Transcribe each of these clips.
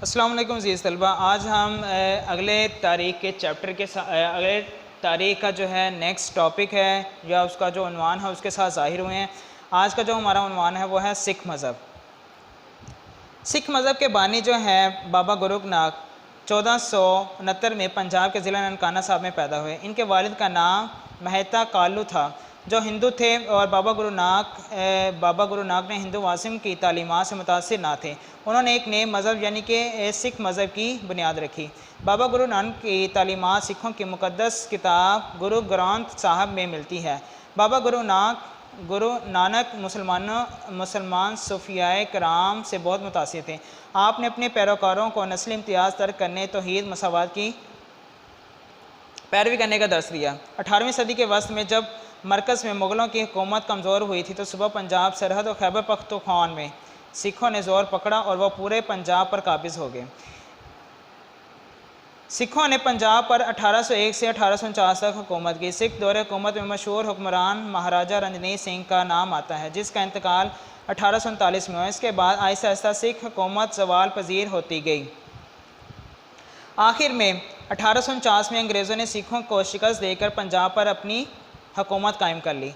السلام علیکم عزیز طلبہ، آج ہم اگلے تاریخ کے چیپٹر کے اگلے تاریخ کا جو ہے نیکسٹ ٹاپک ہے یا اس کا جو عنوان ہے اس کے ساتھ ظاہر ہوئے ہیں۔ آج کا جو ہمارا عنوان ہے وہ ہے سکھ مذہب۔ سکھ مذہب کے بانی جو ہیں بابا گورکھناتھ 1469 میں پنجاب کے ضلع ننکانہ صاحب میں پیدا ہوئے۔ ان کے والد کا نام مہتا کالو تھا جو ہندو تھے، اور بابا گورکھناتھ نے ہندو واسم کی تعلیمات سے متاثر نہ تھے۔ انہوں نے ایک نئے مذہب یعنی کہ سکھ مذہب کی بنیاد رکھی۔ بابا گورکھناتھ کی تعلیمات سکھوں کی مقدس کتاب گرو گرانتھ صاحب میں ملتی ہے۔ بابا گرو نانک مسلمان صوفیاء کرام سے بہت متاثر تھے۔ آپ نے اپنے پیروکاروں کو نسلی امتیاز ترک کرنے، توحید، مساوات کی پیروی کرنے کا درس دیا۔ 18ویں صدی کے وسط میں جب مرکز میں مغلوں کی حکومت کمزور ہوئی تھی تو صوبہ پنجاب، سرحد اور خیبر پختونخوا میں سکھوں نے زور پکڑا اور وہ پورے پنجاب پر قابض ہو گئے۔ سکھوں نے پنجاب پر 1801 سے 1849 تک حکومت کی۔ سکھ دور حکومت میں مشہور حکمران مہاراجہ رنجیت سنگھ کا نام آتا ہے، جس کا انتقال 1839 میں ہوا۔ اس کے بعد آہستہ آہستہ سکھ حکومت زوال پذیر ہوتی گئی۔ آخر میں 1849 میں انگریزوں نے سکھوں کو شکست دے کر پنجاب پر اپنی حکومت قائم کر لی۔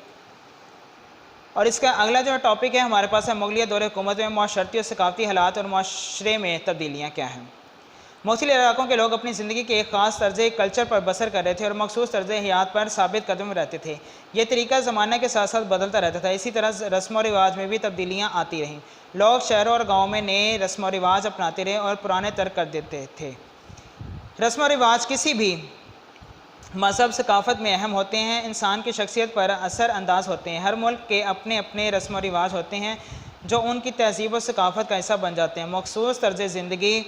اور اس کا اگلا جو ٹاپک ہے ہمارے پاس ہے مغلیہ دور حکومت میں معاشرتی اور ثقافتی حالات اور معاشرے میں تبدیلیاں کیا ہیں۔ مختلف علاقوں کے لوگ اپنی زندگی کے ایک خاص طرز کلچر پر بسر کر رہے تھے اور مخصوص طرز حیات پر ثابت قدم رہتے تھے۔ یہ طریقہ زمانہ کے ساتھ ساتھ بدلتا رہتا تھا۔ اسی طرح رسم و رواج میں بھی تبدیلیاں آتی رہیں۔ لوگ شہروں اور گاؤں میں نئے رسم و رواج اپناتے رہے اور پرانے ترک کر دیتے تھے۔ رسم و رواج کسی بھی مذہب ثقافت میں اہم ہوتے ہیں، انسان کی شخصیت پر اثر انداز ہوتے ہیں۔ ہر ملک کے اپنے اپنے رسم و رواج ہوتے ہیں جو ان کی تہذیب و ثقافت کا حصہ بن جاتے ہیں۔ مخصوص طرز زندگی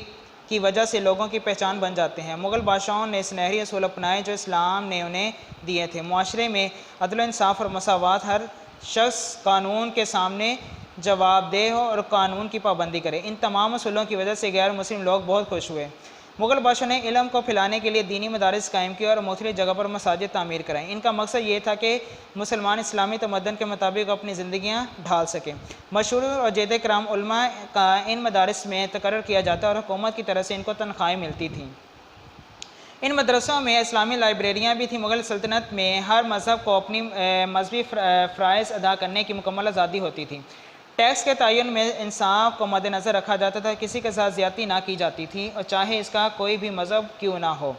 کی وجہ سے لوگوں کی پہچان بن جاتے ہیں۔ مغل بادشاہوں نے سنہری اصول اپنائے جو اسلام نے انہیں دیے تھے۔ معاشرے میں عدل و انصاف اور مساوات، ہر شخص قانون کے سامنے جواب دہ ہو اور قانون کی پابندی کرے۔ ان تمام اصولوں کی وجہ سے غیر مسلم لوگ بہت خوش ہوئے۔ مغل بادشاہوں نے علم کو پھیلانے کے لیے دینی مدارس قائم کیے اور مختلف جگہ پر مساجد تعمیر کرائیں۔ ان کا مقصد یہ تھا کہ مسلمان اسلامی تمدن کے مطابق اپنی زندگیاں ڈھال سکیں۔ مشہور اور جید کرام علماء کا ان مدارس میں تقرر کیا جاتا اور حکومت کی طرف سے ان کو تنخواہیں ملتی تھیں۔ ان مدرسوں میں اسلامی لائبریریاں بھی تھیں۔ مغل سلطنت میں ہر مذہب کو اپنی مذہبی فرائض ادا کرنے کی مکمل آزادی ہوتی تھی۔ ٹیکس کے تعین میں انصاف کو مد نظر رکھا جاتا تھا، کسی کے ساتھ زیادتی نہ کی جاتی تھی اور چاہے اس کا کوئی بھی مذہب کیوں نہ ہو۔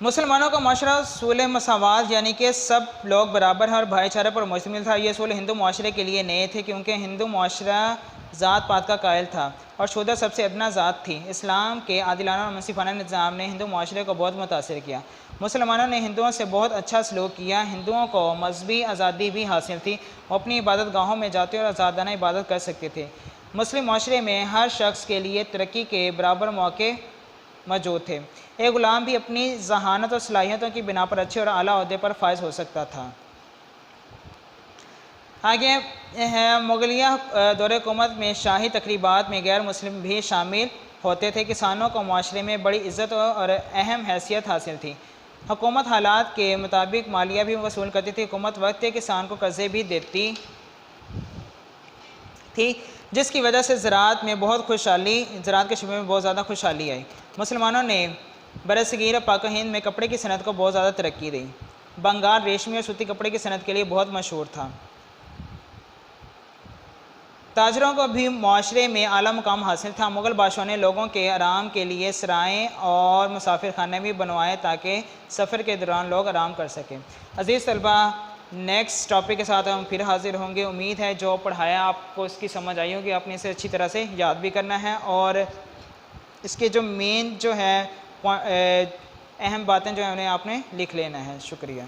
مسلمانوں کا معاشرہ اصول مساوات یعنی کہ سب لوگ برابر اور بھائی چارے پر مشتمل تھا۔ یہ اصول ہندو معاشرے کے لیے نئے تھے کیونکہ ہندو معاشرہ ذات پات کا قائل تھا اور شودہ سب سے ادنا ذات تھی۔ اسلام کے عادلانہ اور منصفانہ نظام نے ہندو معاشرے کو بہت متاثر کیا۔ مسلمانوں نے ہندوؤں سے بہت اچھا سلوک کیا۔ ہندوؤں کو مذہبی آزادی بھی حاصل تھی، وہ اپنی عبادت گاہوں میں جاتے اور آزادانہ عبادت کر سکتے تھے۔ مسلم معاشرے میں ہر شخص کے لیے ترقی کے برابر مواقع موجود تھے۔ ایک غلام بھی اپنی ذہانت اور صلاحیتوں کی بنا پر اچھے اور اعلیٰ عہدے پر فائز ہو سکتا تھا۔ آگے مغلیہ دور حکومت میں شاہی تقریبات میں غیر مسلم بھی شامل ہوتے تھے۔ کسانوں کو معاشرے میں بڑی عزت اور اہم حیثیت حاصل تھی۔ حکومت حالات کے مطابق مالیہ بھی وصول کرتی تھی۔ حکومت وقت کسان کو قرضے بھی دیتی تھی، جس کی وجہ سے زراعت کے شعبے میں بہت زیادہ خوشحالی آئی۔ مسلمانوں نے برصغیر پاک و ہند میں کپڑے کی صنعت کو بہت زیادہ ترقی دی۔ بنگال ریشمی اور سوتی کپڑے کی صنعت کے لیے بہت مشہور تھا۔ تاجروں کو بھی معاشرے میں اعلیٰ مقام حاصل تھا۔ مغل بادشاہوں نے لوگوں کے آرام کے لیے سرائیں اور مسافر خانے بھی بنوائے تاکہ سفر کے دوران لوگ آرام کر سکیں۔ عزیز طلبہ، نیکسٹ ٹاپک کے ساتھ ہم پھر حاضر ہوں گے۔ امید ہے جو پڑھایا آپ کو اس کی سمجھ آئی ہوگی، آپ نے اسے اچھی طرح سے یاد بھی کرنا ہے اور اس کے جو مین جو ہے اہم باتیں جو ہیں انہیں آپ نے لکھ لینا ہے۔ شکریہ۔